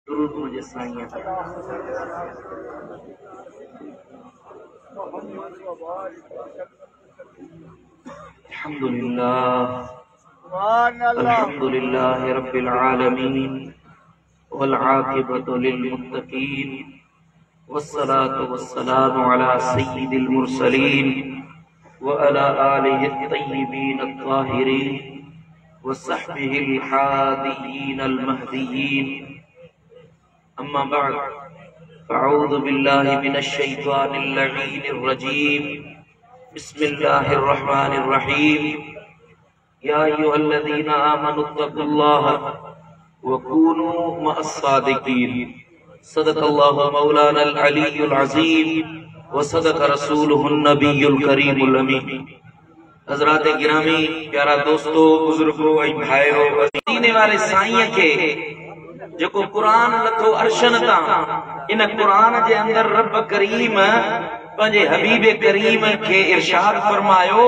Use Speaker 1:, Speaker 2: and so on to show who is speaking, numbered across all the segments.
Speaker 1: दुरूद मुझे साईं। अल्हम्दुलिल्लाह रब्बिल आलमीन वल आक़िबतु लिल मुत्तक़ीन वस्सलातु वस्सलामु अला सय्यिदिल मुरसलीन व अला आलिहि अत्तय्यिबीन अत्ताहिरीन व सहबिहिल हादियीन अल महदियीन। अम्मा बअद फ़अऊज़ु बिल्लाहि मिनश शैतानिर लईनिर रजीम। बिस्मिल्लाहिर रहमानिर रहीम। या अय्युहल्लज़ीना आमनुत्तक़ुल्लाह व कूनू मअस्सादिक़ीन। सदक़ल्लाहु मौलानल अलीयुल अज़ीम व सदक़ रसूलुहुन नबियुल करीमुल अमीन। हज़रात गिरामी, प्यारा दोस्तों, बुजुर्गों ऐं भाइयों, दीने वारे साईं के जेको कुरान लथो अर्शन तां, इन कुरान जे अंदर रब करीम पंहिंजे हबीब करीम के इरशाद फरमायो,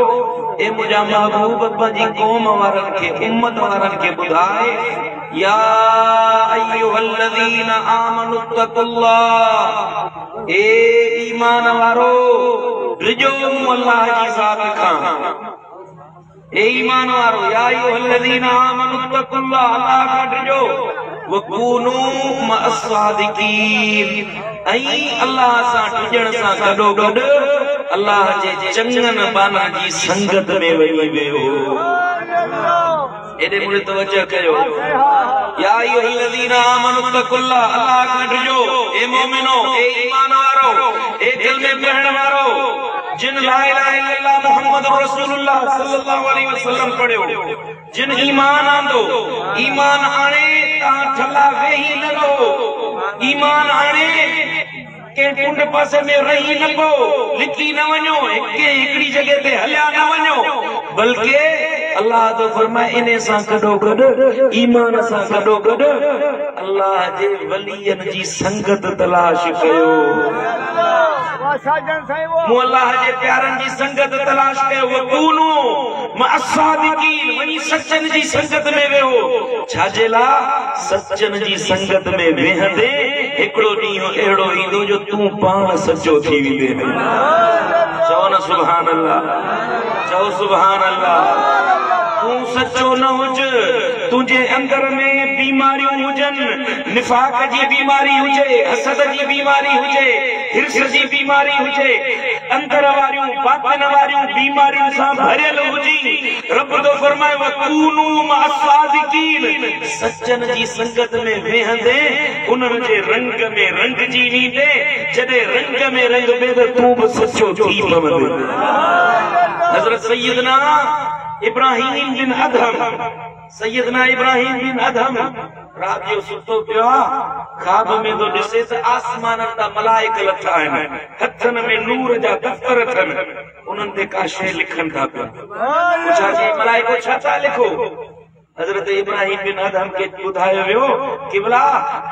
Speaker 1: ए मुंहिंजा महबूब पंहिंजी क़ौम वारनि खे, उम्मत वारनि खे ॿुधाए, या अय्युहल्लज़ीना आमनुत्तक़ुल्लाह, ए ईमान वारो डिजो अल्लाह जी ज़ात खां। ए ईमान वारो, या अय्युहल्लज़ीना आमनुत्तक़ुल्लाह, अल्लाह खां डिजो, व कूनू मअस्सादिक़ीन, ऐं अल्लाह सां डिजण सां गॾोगॾु अल्लाह जे चङनि बाना जी संगत में वही वियो। एॾे मुड़े तवज्जो कयो। या अय्युहल्लज़ीना आमनुत्तक़ुल्लाह, अल्लाह खां डिजो, ए मोमिनो, ए ईमान वारो, ए कलमे पढ़ण वारो, जिन ला इलाहा इल्लल्लाह मुहम्मदुर रसूलुल्लाह सल्लल्लाहु अलैहि वसल्लम पढ़ियो, जिन ईमान आंदो, ईमान आणे तां ठला वेही न रहो, ईमान आणे के कुंड पासे में रही न पो, लिकी न वञो, हिकड़ी जगह ते हलिया न वञो, बल्कि अल्लाह तो फरमाए इने सां गॾो गॾु, ईमान सां गॾो गॾु अल्लाह जे वलियन जी संगत तलाश कयो। मु अल्लाह जे प्यारन जी संगत तलाश कयो। व कूनू मअस्सादिक़ीन, वनी सच्चन जी संगत में वेहो। छाजे ला? सच्चन जी संगत में वेहंदे हिकड़ो ॾींहुं अहिड़ो ईंदो जो तूं पाण सच्चो थी वेंदे। चओ न सुभान अल्लाह, चओ सुभान अल्लाह। तू सच्चो न हुज, तुझे अंदर में बीमारियों हुजन, निफाक जी बीमारी हुजे, हसद जी बीमारी हुजे, हिर्स जी बीमारी हुजे, अंदर वारियों बातिन वारियों बीमारियों सां भरियल हुजी, रब तो फरमाए व कूनू मअस्सादिक़ीन, सच्चन जी संगत में वेहंदे उन्हनि जे रंग में रंग जी वींदे, जॾहिं रंग में रंग में त तूं बि सच्चो थी पवंदे। हज़रत सैयदना इब्राहिम बिन अदहम, सैयदना इब्राहिम बिन अदहम रात जो सुतो पियो आहे, ख्वाब में तो ॾिसे त आसमान तां मलाइक लथा आहिनि, हथनि में नूर जा दफ़्तर अथनि, उन्हनि ते का शइ लिखनि था पिया। पुछा जी मलाइको छा था लिखो? हज़रत इब्राहिम बिन अदहम के ॿुधायो वियो, क़िबला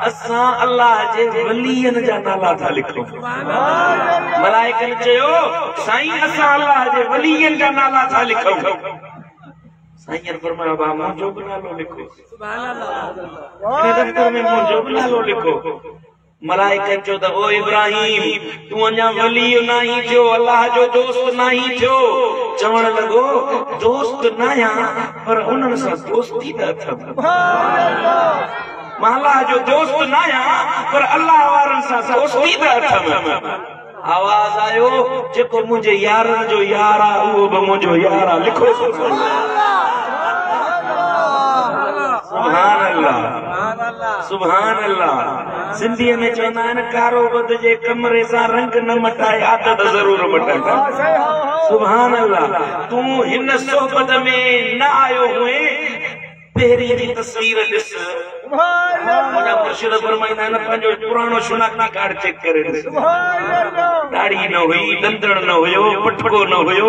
Speaker 1: असां अल्लाह जे वलियन जा नाला था लिखूं। मलाइकनि चयो, साईं असां अल्लाह जे वलियन जा नाला था लिखूं। साईं फरमाया, बा मुंहिंजो बि नालो लिखो, सुभान अल्लाह, इन दफ़्तर में मुंहिंजो बि नालो लिखो। मलाइकनि चयो त ओ इब्राहिम, तूं अञा वली न आहीं थियो, अल्लाह जो दोस्त न आहीं थियो। चवण लॻो, दोस्त न आहियां पर उन्हनि सां दोस्ती त अथमि। मां अल्लाह जो दोस्त न आहियां पर अल्लाह वारनि सां दोस्ती त अथमि। आवाज़ आयो, जेको मुंहिंजे यारनि जो यार आहे उहो बि मुंहिंजो यार आहे, लिखो सुभान अल्लाह, सुभान अल्लाह। सिंधीअ में चवंदा आहिनि, कारो बद जे कमरे सां रंग न मटाए, आदत ज़रूर मटाए। सुभान अल्लाह। तूं हिन सोहबत में न आयो हुए, पहिरीं जी तस्वीर ॾिस। मुंहिंजा मुर्शिद फरमाईंदा आहिनि, पंहिंजो पुराणो शनाख्ती कार्ड चेक करे ॾिस। दाढ़ी न हुई, दंदड़ न हुयो, पटको न हुयो,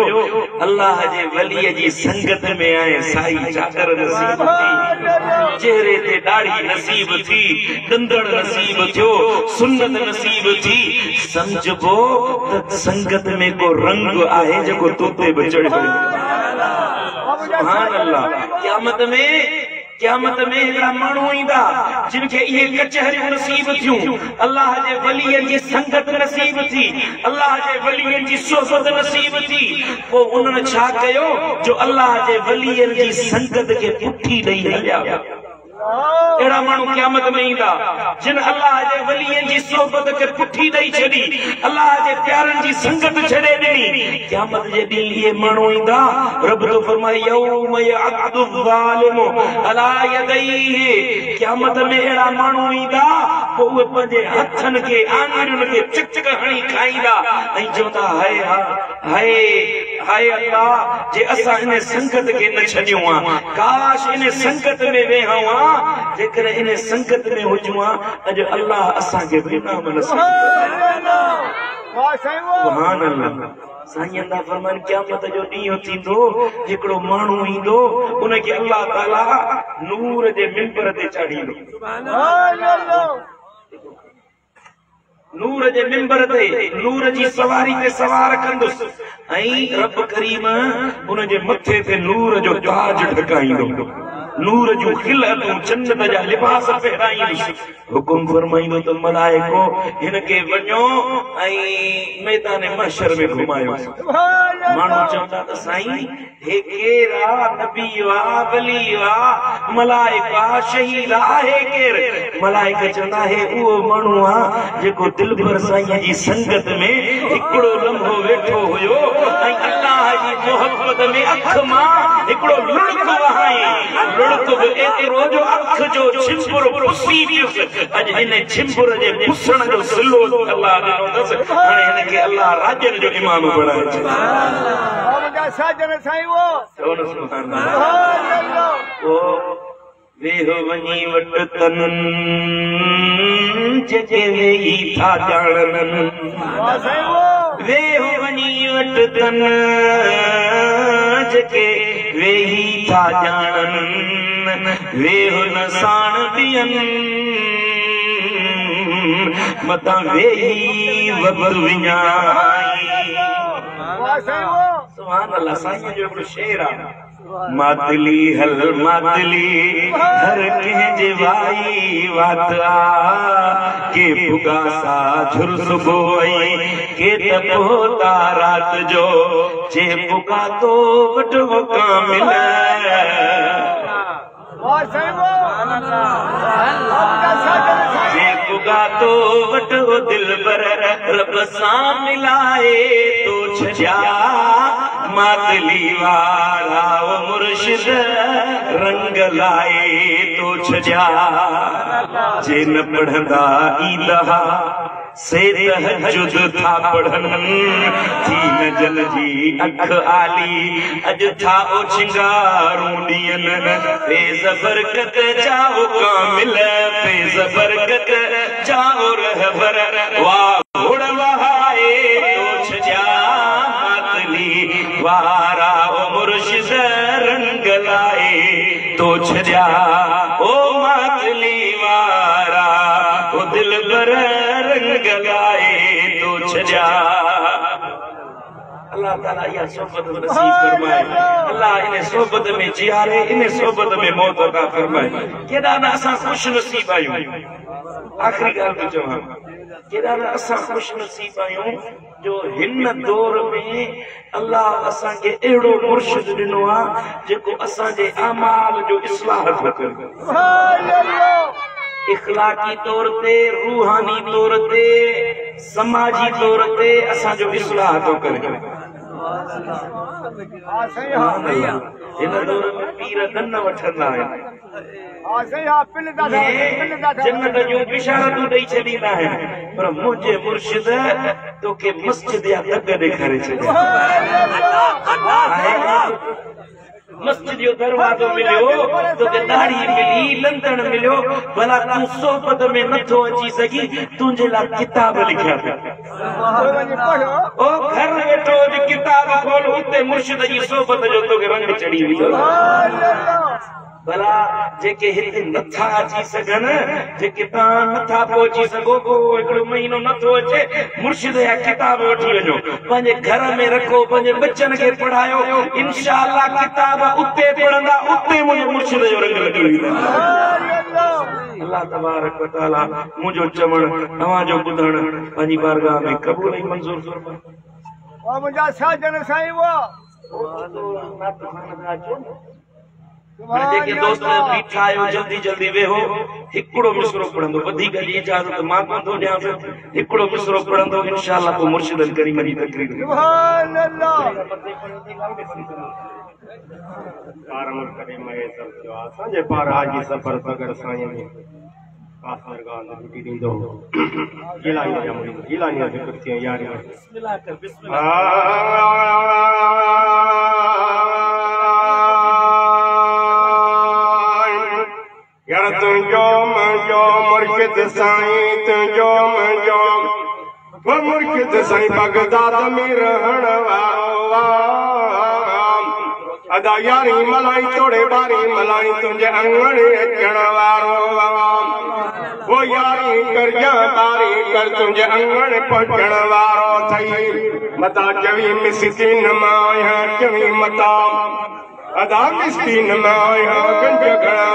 Speaker 1: अल्लाह जे वलीअ जी संगत में आए, साई चादर नसीब थी, चेहरे ते दाढ़ी नसीब थी, दंदड़ नसीब थियो, सुन्नत नसीब थी। समझबो त संगत में को रंग आहे जेको तोते बि चढ़ियो। सुभान अल्लाह। क़यामत में क़यामत में हिकिड़ा माण्हू ईंदा जिन खे इहे कचहरियूं नसीब थियूं, अल्लाह जे वलीअ जी संगत नसीब थी, अल्लाह जे वलीअ जी सोहबत नसीब थी, पोइ उन्हनि छा कयो जो अल्लाह जे वलीअ जी संगत खे पुठी ॾेई हलिया। अहिड़ा माण्हू क़यामत में ईंदा जिन अल्लाह जे वलीअ जी सोहबत खे पुठी ॾेई छॾी, अल्लाह जे प्यारनि जी संगत छॾे ॾिनी। क़यामत जे ॾींहुं इहे माण्हू ईंदा, रब थो फरमाए यौम यअद्दु ज़ालिमु अला यदैहि, क़यामत में अहिड़ा माण्हू ईंदा पोइ उहे पंहिंजे हथनि खे आङुरियुनि खे चक हणी खाईंदा ऐं चवंदा हाय हाय हाय अल्लाह जे असां इन संगत खे न छॾियूं आ, काश इन संगत में वेहूं आ, जेकर इन संगत में हुजूं आ अॼु अल्लाह असांखे इनाम नसीब सुभान अल्लाह। साईं अल्लाह फरमान क़यामत जो ॾींहुं थींदो, हिकिड़ो माण्हू ईंदो, उनखे अल्लाह ताला नूर जे मिंबर ते चाढ़ींदो, नूर जे मिंबर ते नूर जी सवारी ते सवार कंदुसि ऐं रब करीम उनजे मथे ते नूर जो ताज ढकाईंदो, नूर जूं खिलतूं जन्नत जा लिबास पहिराईंदुसि। हुकुम फरमाईंदो त मलाइको हिन खे वञो ऐं मैदान महशर में घुमायो। माण्हू चवंदा त साईं हे केरु आहे, नबी वा वली वा मलाइका शहीद आहे केरु? मलाइका चवंदा हे उहो माण्हू आहे जेको दिलबर साईं जी संगत में हिकिड़ो लम्हो वेठो हुयो ऐं अल्लाह जी मोहब्बत में अख मां हिकिड़ो लुड़क वहाई, लुड़क बि एतिरो जो अख जो छिंबुर पुसी वियुसि। अॼु इन छिंबुर जे पुसण जो सिलो अल्लाह ॾिनो अथसि, हाणे हिनखे अल्लाह राज्यनि जो इमाम बणाए वेहो वञी वट तन जेके वेही था ॼाणनि, वेहो वञी वट तन जेके वेही था ॼाणनि, वेहो न साण ॿियनि मतां वेही वबर विञाई। सुभान अल्लाह। साईं जो हिकिड़ो शेर आहे, मातली हल मातली हर कंहिंजे वाई वात आ, के भुगा सा झुर सुबुह के तपोता रात जो, जे भुगा तो वट वो कामिल जे भुगा तो वट वो दिलबर रब सां मिलाए तो छजा, मातली वारा वो मुर्शिद रंग लाए तो छजा, जे न पढ़ंदा ईंदा से तहज्जुद था पढ़न, थी न जन जी अख आली अज था ओ चिंगारूं ॾियन, फेज़ बरकत जाओ कामिल फेज़ बरकत जाओ रहबर, वाह घोड़ वहाए तो छजा, मातली वारा ओ मुर्शिद रंग लाए तो छजा, ओ मातली वारा ओ दिलबर रंग लाए तो छजा। अल्लाह ताला या सोबत नसीब फरमाए, अल्लाह इन सोबत में जियारे, इन सोबत में मौत अता फरमाए। केॾा न असां खुश नसीब आहियूं, आखिरी ॻाल्हि थो चवां, केॾा न असां खुश नसीब आहियूं जो हिन दौर में अल्लाह असांखे अहिड़ो मुर्शिद ॾिनो आहे जेको असांजे अमाल जो इस्लाह थो करे, इखलाकी तौर ते, रूहानी तौर ते, समाजी तौर ते असांजो इस्लाह थो करे। हिन दौर में पीर दन वठंदा आहिनि, जन्नत जूं बिशारतूं ॾेई छॾींदा आहिनि, पर मुंहिंजे मुर्शिद तोखे मस्जिद जा दग ॾेखारे छॾिया, मस्जिद जो दरवाजो मिलियो, तोखे दाढ़ी मिली, लंदन मिलियो, भला तूं सोबत में नथो अची सघी, तुंहिंजे लाइ किताब लिखिया ओ घर वेठो किताब खोल, उते मुर्शिद जी सोबत जो तोखे रंग चढ़ी वेंदो। भला जेके हिते नथा अची सघन, जेके तव्हां नथा पहुची सघो, को हिकिड़ो महीनो नथो अचे, मुर्शिद जा किताब वठी वञो, पंहिंजे घर में रखो, पंहिंजे बच्चनि खे पढ़ायो, इंशाअल्लाह किताब उते पढ़ंदा, उते मुंहिंजे मुर्शिद जो रंग लॻी वेंदो। अल्लाह तबारक व तआला मुंहिंजो चवण, तव्हांजो ॿुधण पंहिंजी बारगाह में क़बूल ऐं मंज़ूर फरमाए।
Speaker 2: वाह मुंहिंजा साजन साईं, वाह
Speaker 1: जेके दोस्त बीठा आहियो, जल्दी जल्दी वेहो, हिकिड़ो मिसरो पढ़ंदो, वधीक जी इजाज़त मां कोन थो ॾियां, हिकिड़ो मिसरो पढ़ंदो, इंशाअल्लाह पोइ मुर्शिदन करीम जी तकरीर।
Speaker 2: सुभान अल्लाह। असांजे पार हाजी सफ़र बग़ैर साईं में कासरगाह ॾुटी ॾींदो, गिलानी जा मुरीद, गिलानी जा ज़िक्र थिए यार। बिस्मिल्लाह कर, बिस्मिल्लाह। यार तुझो मुंहिंजो मुर्शिद साईं, तुझो मुंहिंजो वो मुर्शिद साईं बगदाद में रहण वारो, अदा यारी मलाई तोड़े बारी मलाई तुझे अंगण अचण वारो, वो यारी कर जा बारी कर तुझे अंगण पहुचण वारो थई। मता चवी मिस्किन मां आहियां, चवी मता अदा मिस्किन मां आहियां, गंज घणा